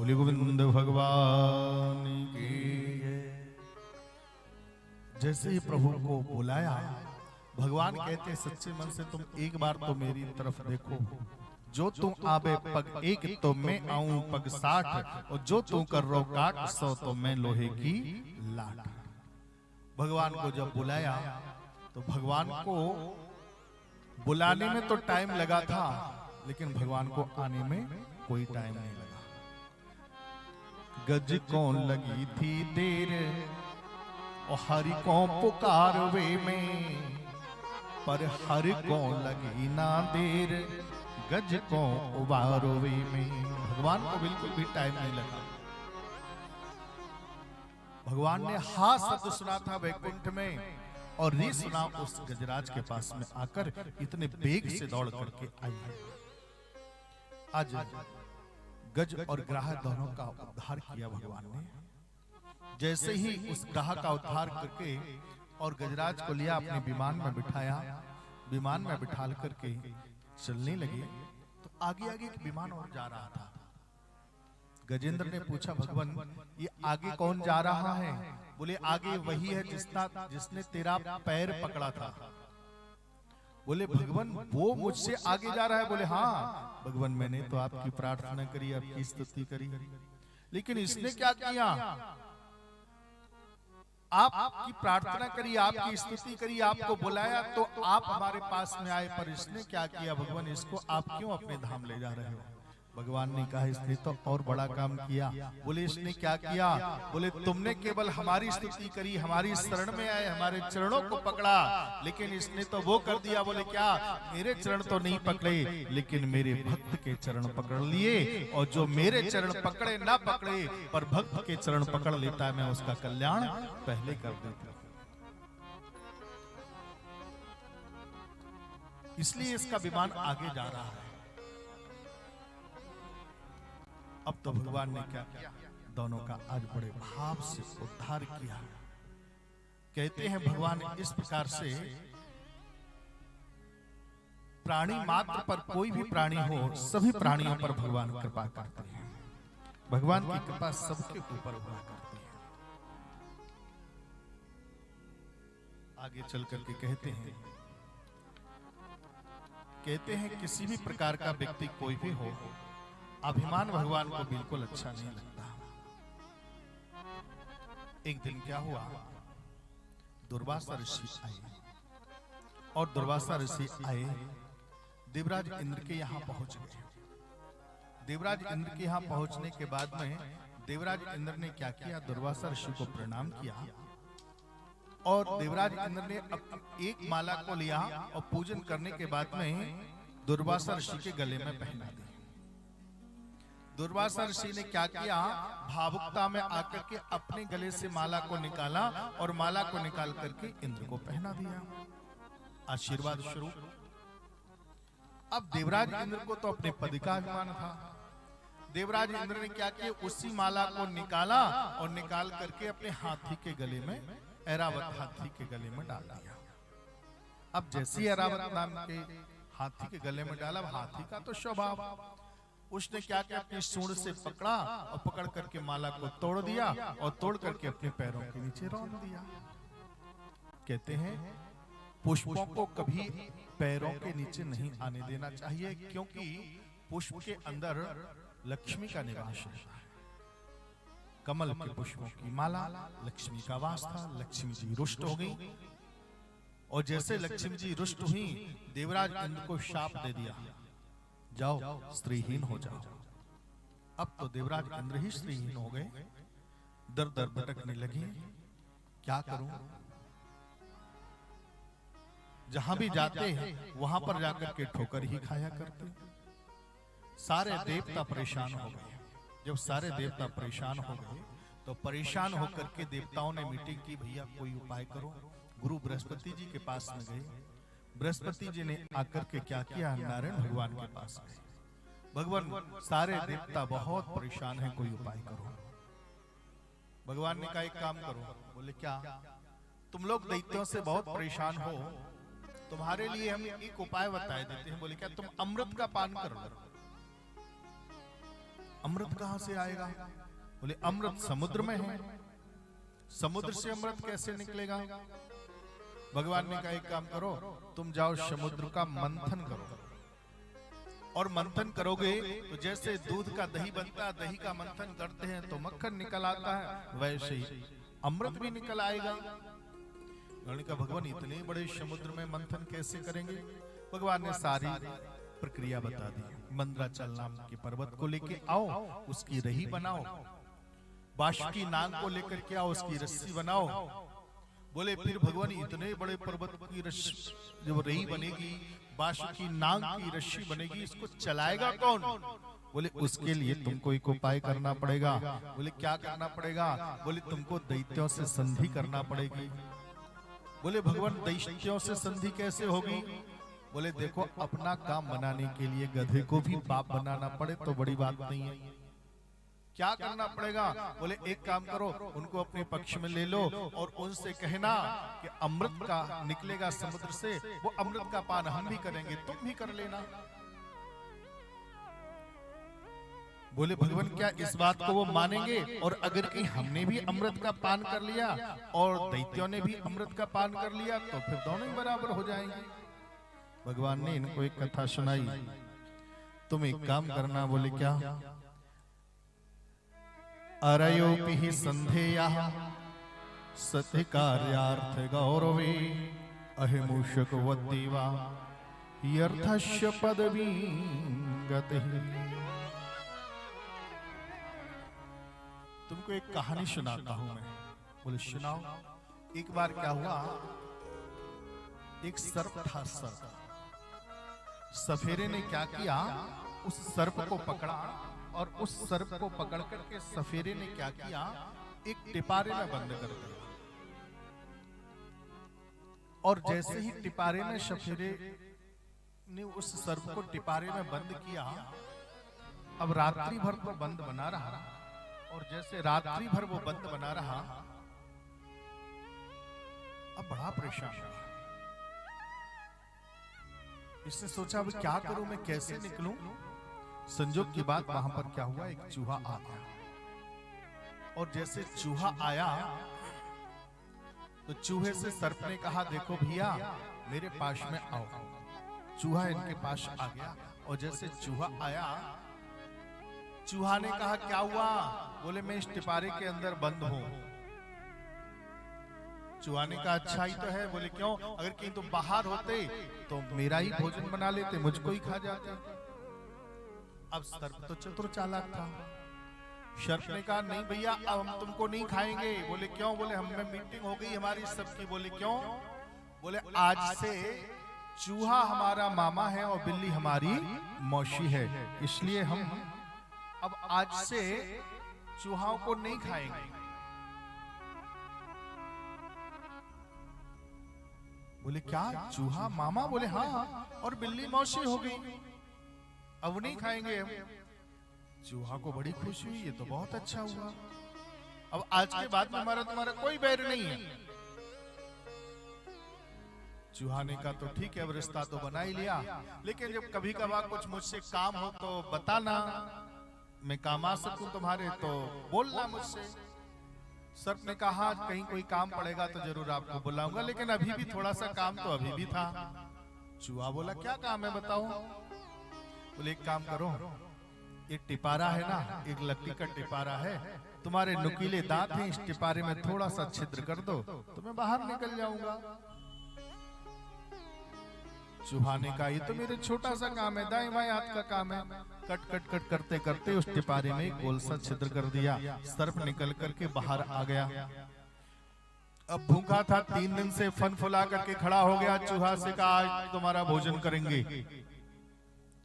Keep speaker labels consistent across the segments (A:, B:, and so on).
A: बोले गोविंद भगवान की। जैसे ही प्रभु को बुलाया, भगवान कहते सच्चे मन से तुम एक बार तो मेरी तरफ देखो। जो तू आबे पग एक तो मैं आऊं पग 60, और जो तू कर रो काट 100 तो मैं लोहे की लाट। भगवान को जब बुलाया तो भगवान को बुलाने में तो टाइम लगा था, लेकिन भगवान को आने में कोई टाइम नहीं लगा। गज को लगी थी देर और हरि को पुकारवे में, पर हरि को लगी ना देर गज को उबारवे में। भगवान को बिल्कुल भी टाइम नहीं लगा। भगवान ने हा शब्द सुना था वैकुंठ में, और री सुना उस गजराज के पास में आकर इतने बेग से दौड़ करके आई है। आज गज और ग्राह दोनों का उद्धार किया भगवान ने। जैसे ही उस ग्राह का उद्धार करके और गजराज को लिया, अपने विमान में बिठाया, विमान में बिठा करके चलने लगे, तो आगे आगे एक विमान और जा रहा था। गजेंद्र ने पूछा, भगवान ये आगे कौन जा रहा है? बोले आगे वही है जिसने तेरा पैर पकड़ा था। बोले भगवान वो मुझसे आगे जा रहा है? बोले हाँ भगवान, मैंने तो आपकी प्रार्थना करी, आपकी स्तुति करी, लेकिन इसने क्या किया? आपकी प्रार्थना करी, आपकी स्तुति करी, आपको बुलाया तो आप हमारे पास में आए, पर इसने क्या किया भगवान? इसको आप क्यों अपने धाम ले जा रहे हो? भगवान ने कहा इसने तो और बड़ा काम किया। बोले इसने क्या किया? बोले तुमने केवल हमारी स्तुति करी, हमारी शरण में आए, हमारे चरणों को पकड़ा, लेकिन इसने तो वो कर दिया। बोले क्या? मेरे चरण तो नहीं पकड़े, लेकिन मेरे भक्त के चरण पकड़ लिए, और जो मेरे चरण पकड़े ना पकड़े पर भक्त के चरण पकड़ लेता है, मैं उसका कल्याण पहले कर देता हूं। इसलिए इसका विमान आगे जा रहा है। अब तो भगवान ने क्या किया? दोनों का आज बड़े भाव से उद्धार किया। कहते हैं भगवान इस प्रकार से प्राणी मात्र पर, कोई भी प्राणी हो, सभी प्राणियों पर भगवान कृपा करते हैं। भगवान की कृपा सबके ऊपर हुआ करती है। आगे चल करके कहते हैं किसी भी प्रकार का व्यक्ति कोई भी हो, अभिमान भगवान को बिल्कुल अच्छा नहीं लगता। एक दिन क्या हुआ, दुर्वासा ऋषि आए, और दुर्वासा ऋषि आए देवराज इंद्र के यहाँ पहुंच गए। देवराज इंद्र के यहाँ पहुंचने के बाद में देवराज इंद्र ने क्या किया? दुर्वासा ऋषि को प्रणाम किया, और देवराज इंद्र ने एक माला को लिया और पूजन करने के बाद में दुर्वासा ऋषि के गले में पहना दी। दुर्वासा ऋषि ने क्या किया? भावुकता में आकर के अपने गले से माला को निकाला, और माला को निकाल करके इंद्र को पहना दिया आशीर्वाद स्वरूप। अब देवराज इंद्र को तो अपने पद का अभिमान था। देवराज इंद्र ने क्या किया? उसी माला को निकाला, और निकाल करके अपने हाथी के गले में, ऐरावत हाथी के गले में डाल दिया। अब जैसे ऐरावत नाम के हाथी के गले में डाला, हाथी का तो स्वभाव, उसने क्या किया? अपनी सूंड से पकड़ा, और पकड़ करके माला को तोड़ दिया, और तोड़ करके अपने पैरों के नीचे रौंद दिया। कहते हैं पुष्पों को कभी पैरों के नीचे नहीं आने देना चाहिए, क्योंकि पुष्प के अंदर लक्ष्मी का निवास है। कमल के पुष्पों की माला लक्ष्मी का वास था। लक्ष्मी जी रुष्ट हो गई, और जैसे लक्ष्मी जी रुष्ट हुई, देवराज इंद्र को शाप दे दिया, जाओ स्त्रीहीन हो जाओ। अब तो देवराज इंद्र ही स्त्रीहीन हो गए, दर दर भटकने लगे, क्या करूं? जहां भी जाते हैं वहां पर जाकर के ठोकर ही खाया करते। सारे देवता परेशान हो गए। जब सारे देवता परेशान हो गए, तो परेशान होकर के देवताओं ने मीटिंग की, भैया कोई उपाय करो। गुरु बृहस्पति जी के पास में गए। बृहस्पति जी ने आकर के क्या किया? नारायण भगवान के पास गए। भगवान सारे देवता बहुत परेशान हैं, कोई उपाय करो। भगवान ने कहा एक काम करो। बोले क्या? तुम लोग दैत्यों से बहुत परेशान हो, तुम्हारे लिए हम एक उपाय बताए देते हैं। बोले क्या? तुम अमृत का पान कर लो। अमृत कहां से आएगा? बोले अमृत समुद्र में है, समुद्र से अमृत कैसे निकलेगा? भगवान ने कहा एक काम करो, तुम जाओ समुद्र का मंथन करो, और मंथन करोगे तो जैसे दूध का दही बनता है, दही का मंथन करते हैं तो मक्खन निकल आता है, वैसे ही अमृत भी निकल आएगा। उन्होंने कहा भगवान इतने बड़े समुद्र में मंथन कैसे करेंगे? भगवान ने सारी प्रक्रिया बता दी। मंदराचल नाम के पर्वत को लेके आओ, उसकी रही बनाओ, बाशुकी नाग को लेकर के आओ, उसकी रस्सी बनाओ। बोले फिर भगवान इतने बड़े पर्वत की रस्सी जब रही बनेगी, बाशुकी नाग की रस्सी बनेगी, इसको चलाएगा कौन? बोले उसके लिए तुमको एक उपाय करना पड़ेगा। बोले क्या करना पड़ेगा? बोले तुमको दैत्यों से संधि करना पड़ेगी। बोले भगवान दैत्यों से संधि कैसे होगी? बोले देखो अपना काम बनाने के लिए गधे को भी बाप बनाना पड़े तो बड़ी बात नहीं है। क्या करना पड़ेगा? बोले एक काम करो, उनको अपने पक्ष में ले लो और उनसे कहना कि अमृत का निकलेगा समुद्र से, वो अमृत का पान हम भी करेंगे, तुम भी कर लेना। बोले भगवान क्या इस बात को वो मानेंगे? और अगर कि हमने भी अमृत का पान कर लिया और दैत्यों ने भी अमृत का पान कर लिया तो फिर दोनों ही बराबर हो जाएंगे। भगवान ने इनको एक कथा सुनाई, तुम एक काम करना। बोले क्या? अरयोपि संधेया सत्य कार्यार्थ गौरवे अहिमूषक वद्देवा यर्थस्य पदवी गति। तुमको एक कहानी सुनाता हूं मैं। बोले सुनाओ। एक बार क्या हुआ, एक सर्प था। सर्प सफेरे ने क्या किया, उस सर्प को पकड़ा और उस सर्प को पकड़ करके सफेरे ने क्या किया, एक टिपारे में बंद कर दिया। और जैसे ही टिपारे में सफेरे ने उस सर्प को टिपारे में बंद किया, अब रात्रि भर को बंद बना रहा, और जैसे रात्रि भर वो बंद बना रहा, अब बड़ा परेशान हुआ। इसने सोचा अब क्या करूं मैं, कैसे निकलूं? संजोग की बात वहां पर क्या हुआ, एक चूहा आ गया। और जैसे चूहा आया तो चूहे से सर्प ने कहा देखो भैया मेरे पास में आओ। चूहा इनके पास आ गया और जैसे चूहा आया, चूहा ने कहा क्या हुआ? बोले मैं इस टिपारे के अंदर बंद हूं। चूहा ने कहा अच्छा ही तो है। बोले क्यों? अगर कहीं तुम बाहर होते तो मेरा ही भोजन बना लेते, मुझको ही खा जाते। अब सर्प तो चतुर चालाक था। सर्प ने कहा नहीं भैया अब हम तुमको नहीं खाएंगे। बोले क्यों? बोले हमें मीटिंग हो गई हमारी सबकी। बोले क्यों? बोले आज से चूहा हमारा मामा है और बिल्ली हमारी मौसी है, इसलिए हम अब आज से चूहाओं को नहीं खाएंगे। बोले क्या चूहा मामा? बोले हाँ, और बिल्ली मौसी हो गई, अब नहीं खाएंगे हम। चूहा को बड़ी खुशी हुई, ये तो बहुत अच्छा हुआ, अब आज के बाद में हमारा तुम्हारा कोई बैर नहीं है। चूहा ने कहा तो ठीक है, अब रिश्ता तो बना ही लिया, लेकिन जब कभी कभार कुछ मुझसे काम हो तो बताना, मैं काम आ सकूं तुम्हारे तो बोलना मुझसे। सर्प ने कहा कहीं कोई काम पड़ेगा तो जरूर आपको बुलाऊंगा, लेकिन अभी भी थोड़ा सा काम तो अभी भी था। चूहा बोला क्या काम है बताओ? बोले एक काम करो, एक टिपारा है ना, एक लकड़ी का टिपारा है, तुम्हारे नुकीले दांत हैं, इस टिपारे में थोड़ा सा छिद्र कर दो तो मैं बाहर निकल जाऊंगा। चूहा ने कहा ये तो मेरे छोटा सा काम है, दाएं बाएं हाथ का काम है। कट कट कट करते करते उस टिपारे में एक गोल सा छिद्र कर दिया, सर्प निकल करके बाहर आ गया। अब भूखा था, 3 दिन से फन फुला करके खड़ा हो गया। चूहा से कहा आज तुम्हारा भोजन करेंगे।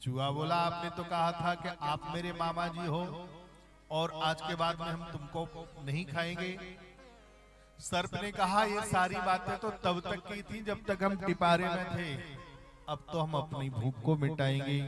A: चूहा बोला आपने तो कहा था कि आप मेरे मामा जी हो और आज के बाद में हम तुमको नहीं खाएंगे। सर्प ने कहा ये सारी बातें तो तब तक की थी जब तक हम टिपारे में थे, अब तो हम अपनी भूख को मिटाएंगे।